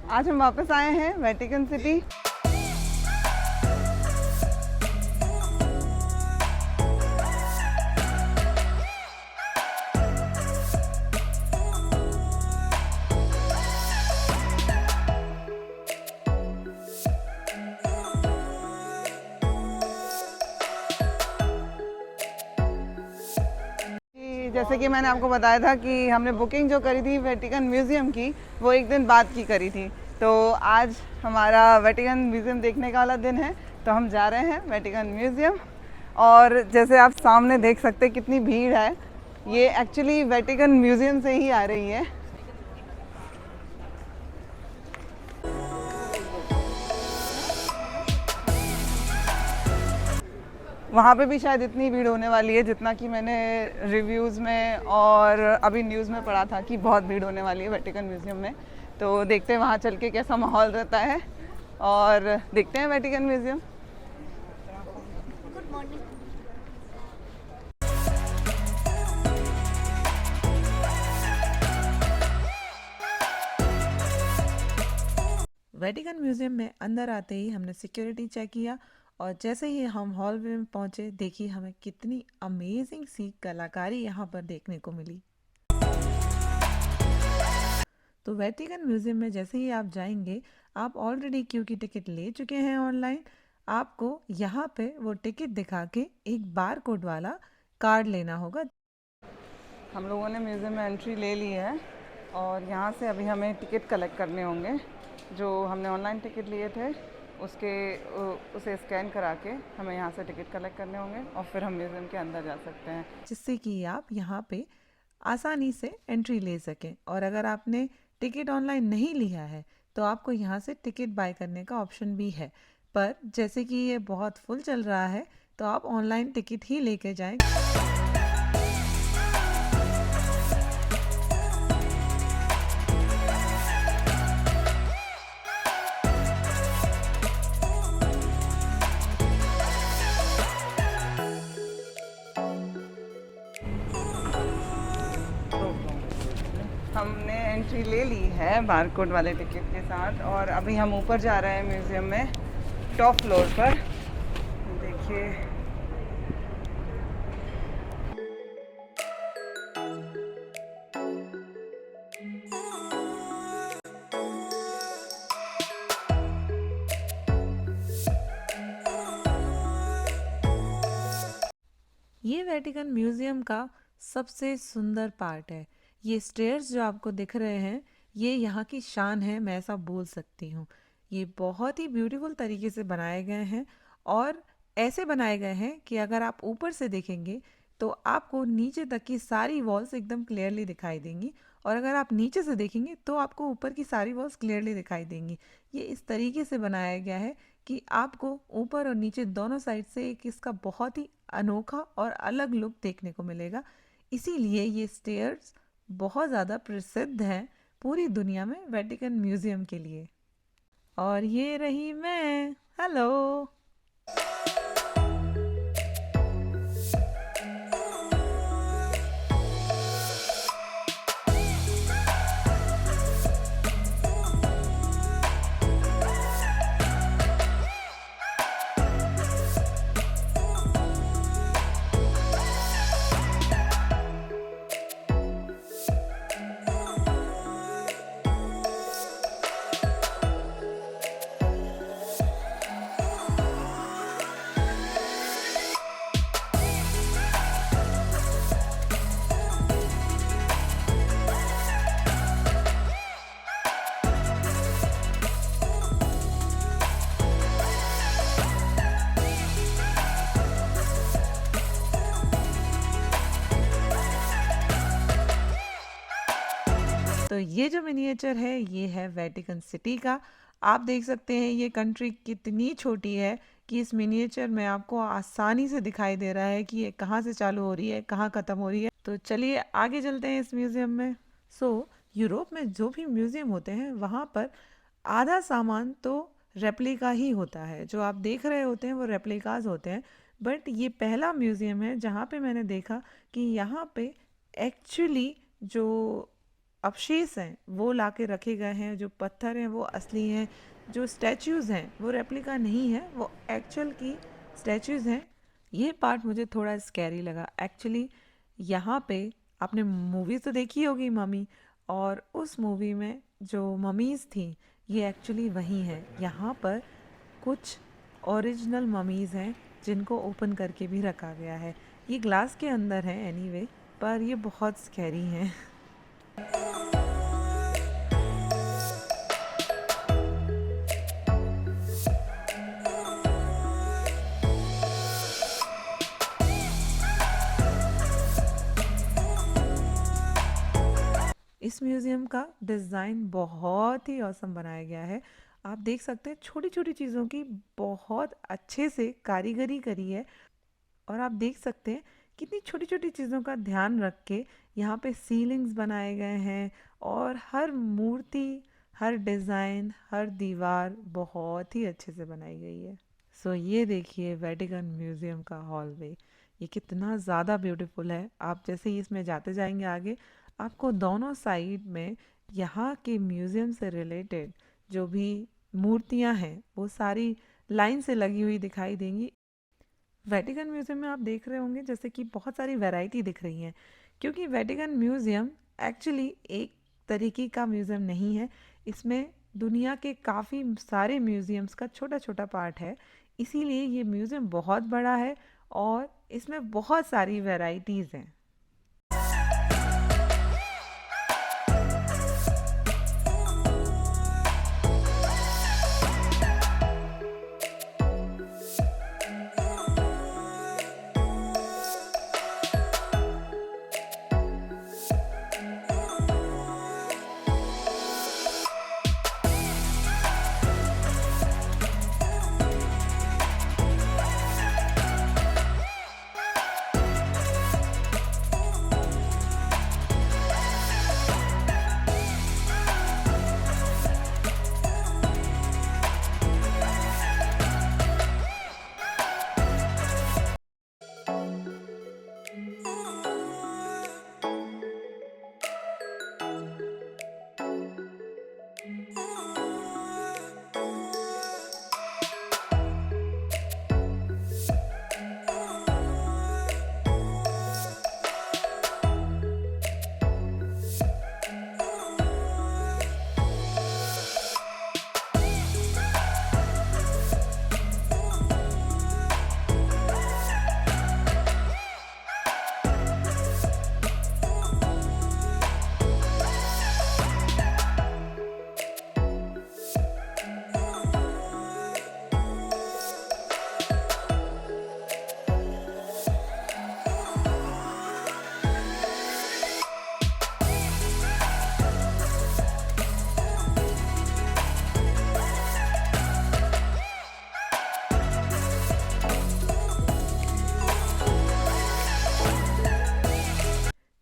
आज हम वापस आए हैं वेटिकन सिटी। जैसे कि मैंने आपको बताया था कि हमने बुकिंग जो करी थी वेटिकन म्यूज़ियम की, वो एक दिन बाद की करी थी। तो आज हमारा वेटिकन म्यूज़ियम देखने का वाला दिन है, तो हम जा रहे हैं वेटिकन म्यूज़ियम। और जैसे आप सामने देख सकते हैं कितनी भीड़ है, ये एक्चुअली वेटिकन म्यूज़ियम से ही आ रही है। वहाँ पे भी शायद इतनी भीड़ होने वाली है जितना कि मैंने रिव्यूज़ में और अभी न्यूज़ में पढ़ा था कि बहुत भीड़ होने वाली है वेटिकन म्यूज़ियम में। तो देखते हैं वहाँ चल के कैसा माहौल रहता है और देखते हैं Vatican museum. Good morning. Vatican museum में अंदर आते ही हमने सिक्योरिटी चेक किया और जैसे ही हम हॉल में पहुंचे, देखिए हमें कितनी अमेजिंग सी कलाकारी यहाँ पर देखने को मिली। तो वेटिकन म्यूजियम में जैसे ही आप जाएंगे, आप ऑलरेडी क्यू की टिकट ले चुके हैं ऑनलाइन। आपको यहाँ पे वो टिकट दिखा के एक बार कोड वाला कार्ड लेना होगा। हम लोगों ने म्यूज़ियम में एंट्री ले ली है और यहाँ से अभी हमें टिकट कलेक्ट करने होंगे। जो हमने ऑनलाइन टिकट लिए थे उसे स्कैन करा के हमें यहाँ से टिकट कलेक्ट करने होंगे और फिर हम म्यूज़ियम के अंदर जा सकते हैं, जिससे कि आप यहाँ पे आसानी से एंट्री ले सकें। और अगर आपने टिकट ऑनलाइन नहीं लिया है तो आपको यहाँ से टिकट बाय करने का ऑप्शन भी है, पर जैसे कि ये बहुत फुल चल रहा है तो आप ऑनलाइन टिकट ही लेके जाएं। हमने एंट्री ले ली है बारकोड वाले टिकट के साथ और अभी हम ऊपर जा रहे हैं म्यूज़ियम में, टॉप फ्लोर पर। देखिए ये वेटिकन म्यूजियम का सबसे सुंदर पार्ट है। ये स्टेयर्स जो आपको दिख रहे हैं, ये यहाँ की शान है, मैं ऐसा बोल सकती हूँ। ये बहुत ही ब्यूटीफुल तरीके से बनाए गए हैं और ऐसे बनाए गए हैं कि अगर आप ऊपर से देखेंगे तो आपको नीचे तक की सारी वॉल्स एकदम क्लियरली दिखाई देंगी, और अगर आप नीचे से देखेंगे तो आपको ऊपर की सारी वॉल्स क्लियरली दिखाई देंगी। ये इस तरीके से बनाया गया है कि आपको ऊपर और नीचे दोनों साइड से एक इसका बहुत ही अनोखा और अलग लुक देखने को मिलेगा। इसीलिए ये स्टेयर्स बहुत ज़्यादा प्रसिद्ध हैं पूरी दुनिया में वेटिकन म्यूजियम के लिए। और ये रही मैं। हेलो। तो ये जो मिनिएचर है ये है वेटिकन सिटी का। आप देख सकते हैं ये कंट्री कितनी छोटी है कि इस मिनिएचर में आपको आसानी से दिखाई दे रहा है कि ये कहाँ से चालू हो रही है, कहाँ ख़त्म हो रही है। तो चलिए आगे चलते हैं इस म्यूज़ियम में। यूरोप में जो भी म्यूज़ियम होते हैं वहाँ पर आधा सामान तो रेप्लिका ही होता है। जो आप देख रहे होते हैं वो रेप्लिकाज होते हैं, बट ये पहला म्यूज़ियम है जहाँ पे मैंने देखा कि यहाँ पे एक्चुअली जो अवशेष हैं वो लाके रखे गए हैं, जो पत्थर हैं वो असली हैं, जो स्टैच्यूज़ हैं वो रेप्लिका नहीं है, वो एक्चुअल की स्टैच्यूज़ हैं। ये पार्ट मुझे थोड़ा स्कैरी लगा एक्चुअली। यहाँ पे आपने मूवी तो देखी होगी मम्मी, और उस मूवी में जो ममीज़ थी ये एक्चुअली वही हैं। यहाँ पर कुछ ओरिजिनल ममीज़ हैं जिनको ओपन करके भी रखा गया है। ये ग्लास के अंदर है एनीवे, पर ये बहुत स्कैरी हैं। इस म्यूज़ियम का डिज़ाइन बहुत ही औसम बनाया गया है। आप देख सकते हैं छोटी छोटी चीज़ों की बहुत अच्छे से कारीगरी करी है, और आप देख सकते हैं कितनी छोटी छोटी चीज़ों का ध्यान रख के यहाँ पे सीलिंग्स बनाए गए हैं, और हर मूर्ति, हर डिज़ाइन, हर दीवार बहुत ही अच्छे से बनाई गई है। सो ये देखिए वेटिकन म्यूज़ियम का हॉलवे, ये कितना ज़्यादा ब्यूटीफुल है। आप जैसे ही इसमें जाते जाएंगे आगे, आपको दोनों साइड में यहाँ के म्यूज़ियम से रिलेटेड जो भी मूर्तियाँ हैं वो सारी लाइन से लगी हुई दिखाई देंगी। वेटिकन म्यूज़ियम में आप देख रहे होंगे जैसे कि बहुत सारी वैरायटी दिख रही हैं, क्योंकि वेटिकन म्यूज़ियम एक्चुअली एक तरीके का म्यूज़ियम नहीं है। इसमें दुनिया के काफ़ी सारे म्यूज़ियम्स का छोटा छोटा पार्ट है, इसीलिए ये म्यूज़ियम बहुत बड़ा है और इसमें बहुत सारी वैरायटीज़ हैं।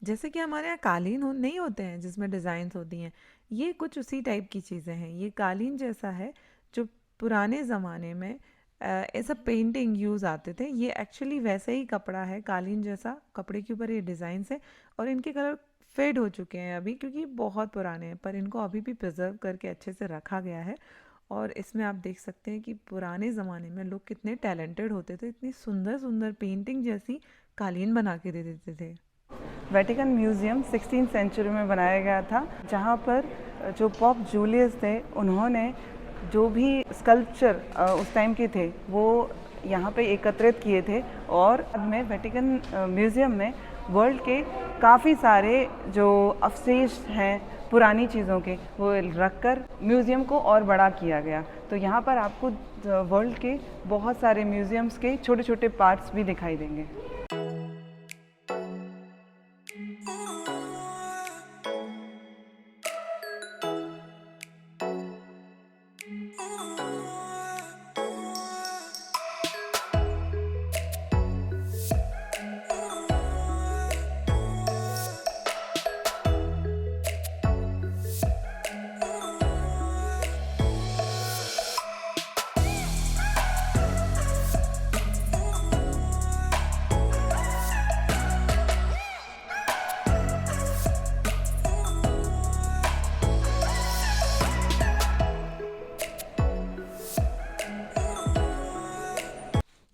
जैसे कि हमारे यहाँ कालीन नहीं होते हैं जिसमें डिज़ाइंस होती हैं, ये कुछ उसी टाइप की चीज़ें हैं। ये कालीन जैसा है जो पुराने ज़माने में ऐसा पेंटिंग यूज़ आते थे। ये एक्चुअली वैसे ही कपड़ा है, कालीन जैसा कपड़े के ऊपर ये डिज़ाइंस है, और इनके कलर फेड हो चुके हैं अभी क्योंकि बहुत पुराने हैं, पर इनको अभी भी प्रिजर्व करके अच्छे से रखा गया है। और इसमें आप देख सकते हैं कि पुराने ज़माने में लोग कितने टैलेंटेड होते थे, इतनी सुंदर सुंदर पेंटिंग जैसी कालीन बना के दे देते थे। वेटिकन म्यूज़ियम 16th सेंचुरी में बनाया गया था, जहाँ पर जो पॉप जूलियस थे उन्होंने जो भी स्कल्पचर उस टाइम के थे वो यहाँ पे एकत्रित किए थे, और बाद में वेटिकन म्यूज़ियम में वर्ल्ड के काफ़ी सारे जो अवशेष हैं पुरानी चीज़ों के वो रखकर म्यूज़ियम को और बड़ा किया गया। तो यहाँ पर आपको वर्ल्ड के बहुत सारे म्यूज़ियम्स के छोटे छोटे पार्ट्स भी दिखाई देंगे।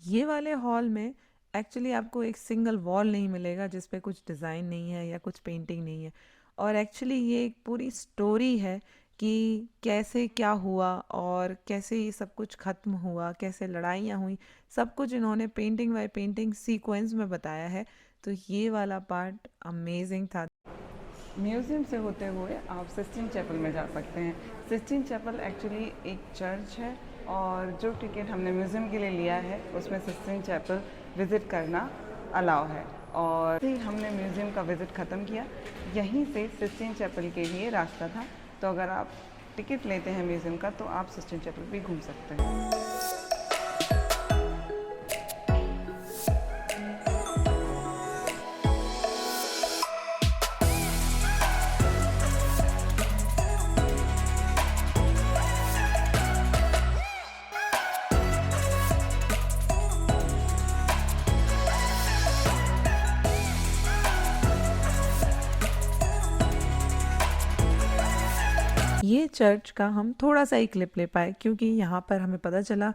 ये वाले हॉल में एक्चुअली आपको एक सिंगल वॉल नहीं मिलेगा जिस पे कुछ डिज़ाइन नहीं है या कुछ पेंटिंग नहीं है, और एक्चुअली ये एक पूरी स्टोरी है कि कैसे क्या हुआ और कैसे ये सब कुछ ख़त्म हुआ, कैसे लड़ाइयाँ हुई, सब कुछ इन्होंने पेंटिंग बाय पेंटिंग सीक्वेंस में बताया है। तो ये वाला पार्ट अमेजिंग था। म्यूज़ियम से होते हुए आप सिस्टीन चैपल में जा सकते हैं। सिस्टीन चैपल एक्चुअली एक चर्च है और जो टिकट हमने म्यूज़ियम के लिए लिया है उसमें सिस्टीन चैपल विज़िट करना अलाउ है। और ही हमने म्यूज़ियम का विज़िट ख़त्म किया, यहीं से सिस्टीन चैपल के लिए रास्ता था। तो अगर आप टिकट लेते हैं म्यूज़ियम का तो आप सिस्टीन चैपल भी घूम सकते हैं। ये चर्च का हम थोड़ा सा ही क्लिप ले पाए क्योंकि यहाँ पर हमें पता चला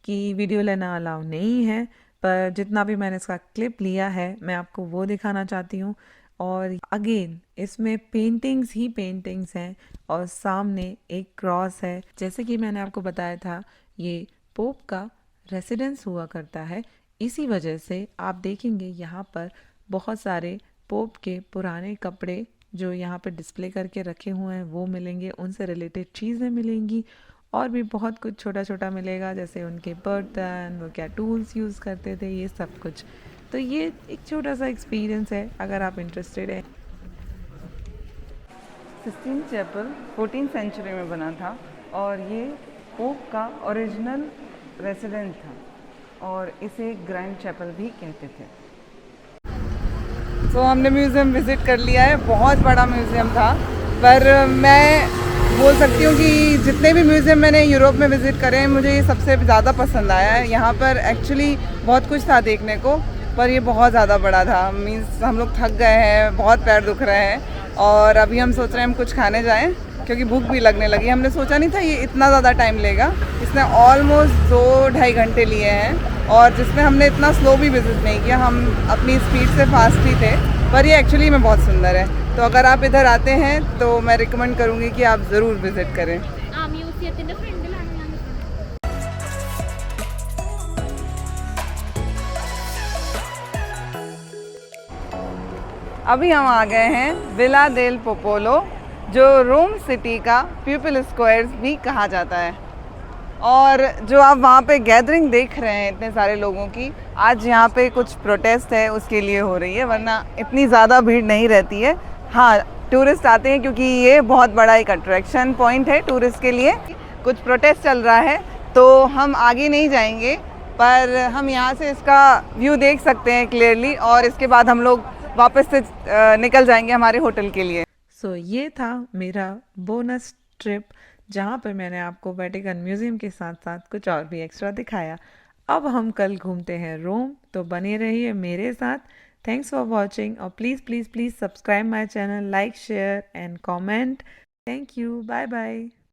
कि वीडियो लेना अलाउ नहीं है, पर जितना भी मैंने इसका क्लिप लिया है मैं आपको वो दिखाना चाहती हूँ। और अगेन इसमें पेंटिंग्स ही पेंटिंग्स हैं और सामने एक क्रॉस है। जैसे कि मैंने आपको बताया था, ये पोप का रेसिडेंस हुआ करता है, इसी वजह से आप देखेंगे यहाँ पर बहुत सारे पोप के पुराने कपड़े जो यहाँ पे डिस्प्ले करके रखे हुए हैं वो मिलेंगे, उनसे रिलेटेड चीज़ें मिलेंगी और भी बहुत कुछ छोटा छोटा मिलेगा, जैसे उनके बर्तन, वो क्या टूल्स यूज़ करते थे, ये सब कुछ। तो ये एक छोटा सा एक्सपीरियंस है अगर आप इंटरेस्टेड हैं। सिस्टीन चैपल 14th सेंचुरी में बना था और ये पोप का ओरिजिनल रेसिडेंस था और इसे ग्रैंड चैपल भी कहते थे। तो हमने म्यूज़ियम विज़िट कर लिया है, बहुत बड़ा म्यूज़ियम था, पर मैं बोल सकती हूँ कि जितने भी म्यूज़ियम मैंने यूरोप में विज़िट करे हैं मुझे ये सबसे ज़्यादा पसंद आया है। यहाँ पर एक्चुअली बहुत कुछ था देखने को, पर ये बहुत ज़्यादा बड़ा था। मीन्स हम लोग थक गए हैं, बहुत पैर दुख रहे हैं और अभी हम सोच रहे हैं हम कुछ खाने जाएँ क्योंकि भूख भी लगने लगी। हमने सोचा नहीं था ये इतना ज़्यादा टाइम लेगा। इसने ऑलमोस्ट 2-2.5 घंटे लिए हैं और जिसमें हमने इतना स्लो भी विज़िट नहीं किया, हम अपनी स्पीड से फास्ट ही थे। पर ये एक्चुअली में बहुत सुंदर है, तो अगर आप इधर आते हैं तो मैं रिकमेंड करूँगी कि आप ज़रूर विज़िट करें। മ്യൂസിയത്തിന്റെ ഫ്രണ്ടിലാണ് ഞാൻ നിൽക്കുന്നത്. अभी हम आ गए हैं विला डेल पोपोलो, जो रोम सिटी का पीपल स्क्वायर्स भी कहा जाता है। और जो आप वहाँ पे गैदरिंग देख रहे हैं इतने सारे लोगों की, आज यहाँ पे कुछ प्रोटेस्ट है उसके लिए हो रही है, वरना इतनी ज़्यादा भीड़ नहीं रहती है। हाँ, टूरिस्ट आते हैं क्योंकि ये बहुत बड़ा एक अट्रैक्शन पॉइंट है टूरिस्ट के लिए। कुछ प्रोटेस्ट चल रहा है तो हम आगे नहीं जाएंगे, पर हम यहाँ से इसका व्यू देख सकते हैं क्लियरली और इसके बाद हम लोग वापस से निकल जाएंगे हमारे होटल के लिए। सो ये था मेरा बोनस ट्रिप जहाँ पर मैंने आपको वेटिकन म्यूज़ियम के साथ साथ कुछ और भी एक्स्ट्रा दिखाया। अब हम कल घूमते हैं रोम, तो बने रहिए मेरे साथ। थैंक्स फॉर वॉचिंग और please please please subscribe my channel, like, share and comment. Thank you, bye bye.